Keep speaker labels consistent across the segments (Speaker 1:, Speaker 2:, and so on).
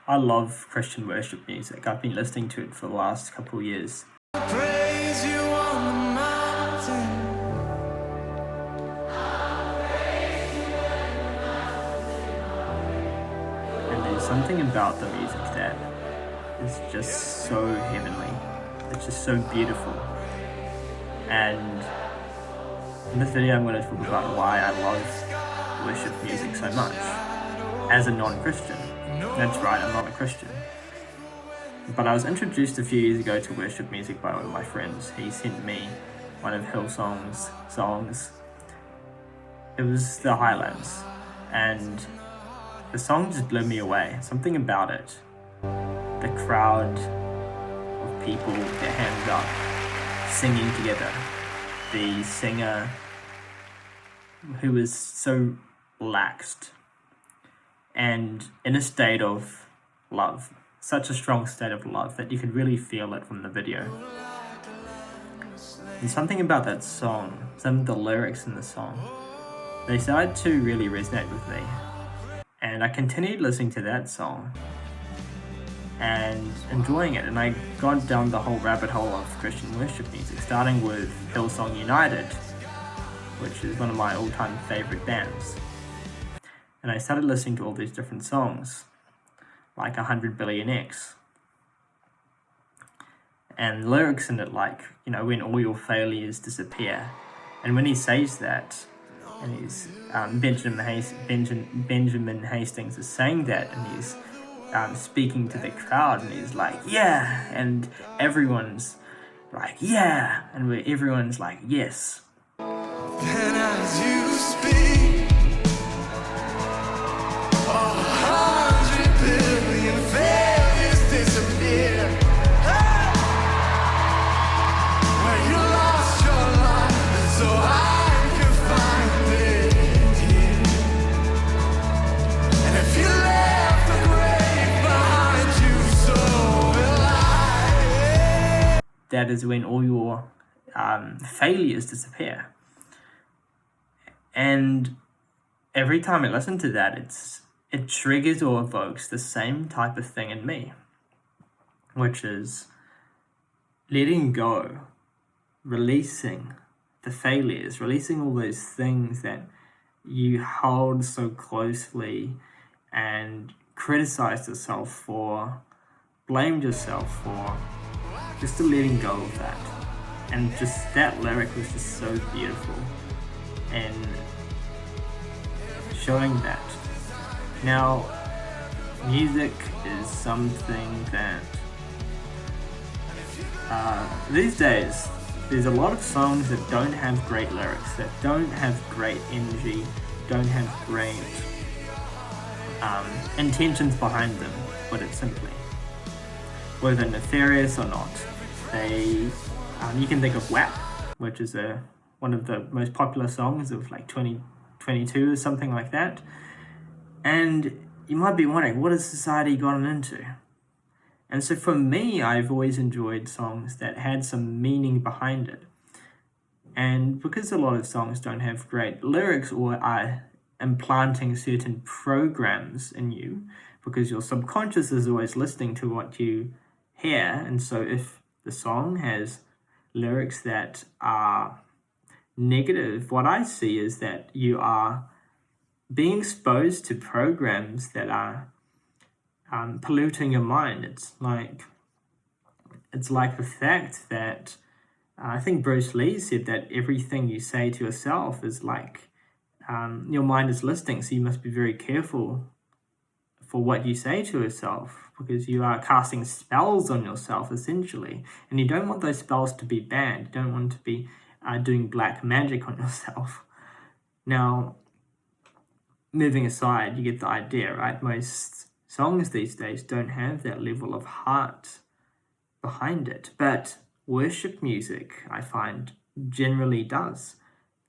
Speaker 1: I love Christian worship music. I've been listening to it for the last couple of years.
Speaker 2: Praise you on the mountain.
Speaker 1: And there's something about the music that is just so heavenly. It's just so beautiful. And in this video, I'm going to talk about why I love worship music so much as a non-Christian. That's right, I'm not a Christian. But I was introduced a few years ago to worship music by one of my friends. He sent me one of Hillsong's songs. It was The Highlands, and the song just blew me away. Something about it. The crowd of people, their hands up, singing together. The singer who was so relaxed and in a state of love. Such a strong state of love that you could really feel it from the video. And something about that song, some of the lyrics in the song, they started to really resonate with me. And I continued listening to that song and enjoying it. And I got down the whole rabbit hole of Christian worship music, starting with Hillsong United, which is one of my all-time favorite bands. And I started listening to all these different songs, like 100 Billion X. And lyrics in it like, when all your failures disappear. And when he says that, and he's Benjamin Hastings is saying that, and he's speaking to the crowd, and he's like, yeah, and everyone's like, yeah, and everyone's like, yes.
Speaker 2: And as you speak, 100 billion failures disappear. Hey! Where you lost your life, so I can find it here. And if you left the grave behind you, so will I.
Speaker 1: That is when all your failures disappear. And every time I listen to that, it triggers or evokes the same type of thing in me, which is letting go, releasing the failures, releasing all those things that you hold so closely and criticized yourself for, blamed yourself for, just to letting go of that. And just that lyric was just so beautiful and showing that. Now, music is something that these days there's a lot of songs that don't have great lyrics, that don't have great energy, don't have great intentions behind them, put it simply. Whether nefarious or not. You can think of WAP, which is one of the most popular songs of like 2022 or something like that. And you might be wondering, what has society gotten into? And so for me, I've always enjoyed songs that had some meaning behind it. And because a lot of songs don't have great lyrics or are implanting certain programs in you, because your subconscious is always listening to what you hear, and so if the song has lyrics that are negative, what I see is that you are being exposed to programs that are polluting your mind. It's like the fact that I think Bruce Lee said that everything you say to yourself is like your mind is listening, so you must be very careful for what you say to yourself, because you are casting spells on yourself essentially, and you don't want those spells to be bad. You don't want to be doing black magic on yourself. Now, moving aside, you get the idea, right? Most songs these days don't have that level of heart behind it, but worship music, I find, generally does.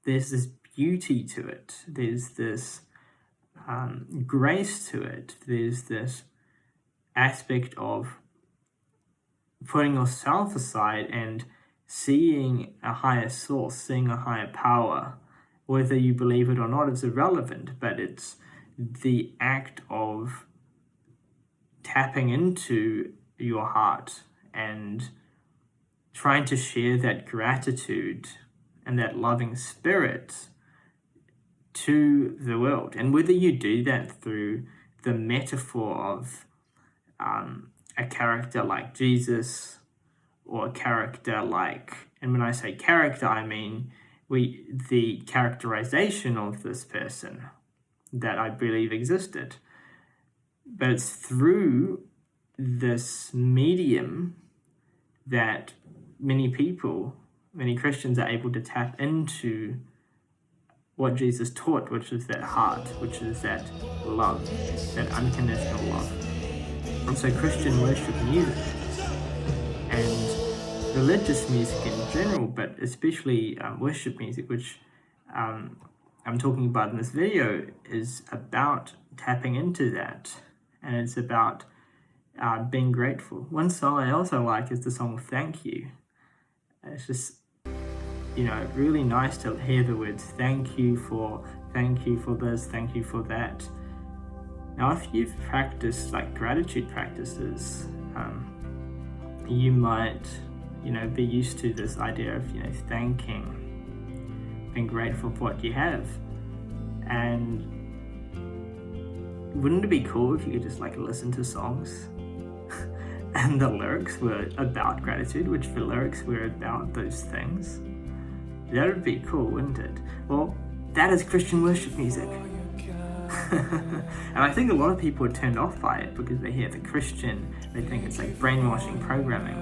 Speaker 1: There's this beauty to it. There's this grace to it. There's this aspect of putting yourself aside and seeing a higher source, seeing a higher power. Whether you believe it or not is irrelevant, but it's the act of tapping into your heart and trying to share that gratitude and that loving spirit to the world. And whether you do that through the metaphor of a character like Jesus, or a character like, and when I say character, I mean the characterization of this person that I believe existed. But it's through this medium that many Christians are able to tap into what Jesus taught, which is that heart, which is that love, that unconditional love. And so Christian worship music and religious music in general, but especially worship music, which I'm talking about in this video, is about tapping into that, and it's about being grateful. One song I also like is the song Thank You. It's just, really nice to hear the words thank you for this, thank you for that. Now, if you've practiced like gratitude practices, you might, be used to this idea of, thanking, being grateful for what you have. And wouldn't it be cool if you could just listen to songs and the lyrics were about gratitude, which the lyrics were about those things? That would be cool, wouldn't it? Well, that is Christian worship music. And I think a lot of people are turned off by it because they hear the Christian, they think it's like brainwashing programming.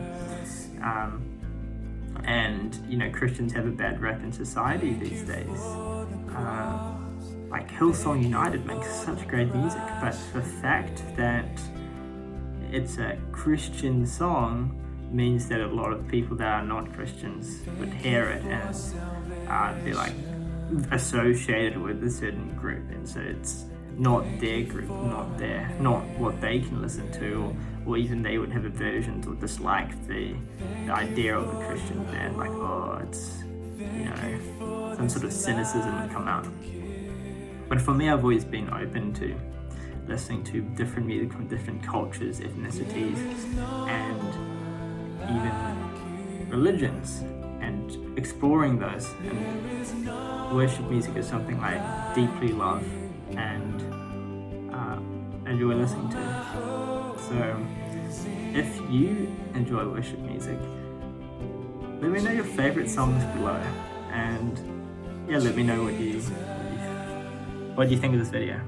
Speaker 1: And Christians have a bad rep in society these days. Like Hillsong United makes such great music, but the fact that it's a Christian song means that a lot of people that are not Christians would hear it and be associated with a certain group, and so it's not their group, not what they can listen to, or even they would have aversions or dislike the idea of a Christian band, it's some sort of cynicism would come out. But for me, I've always been open to listening to different music from different cultures, ethnicities, and even religions, and exploring those. And worship music is something I deeply love and enjoy listening to. So if you enjoy worship music, let me know your favorite songs below, and let me know what you think of this video.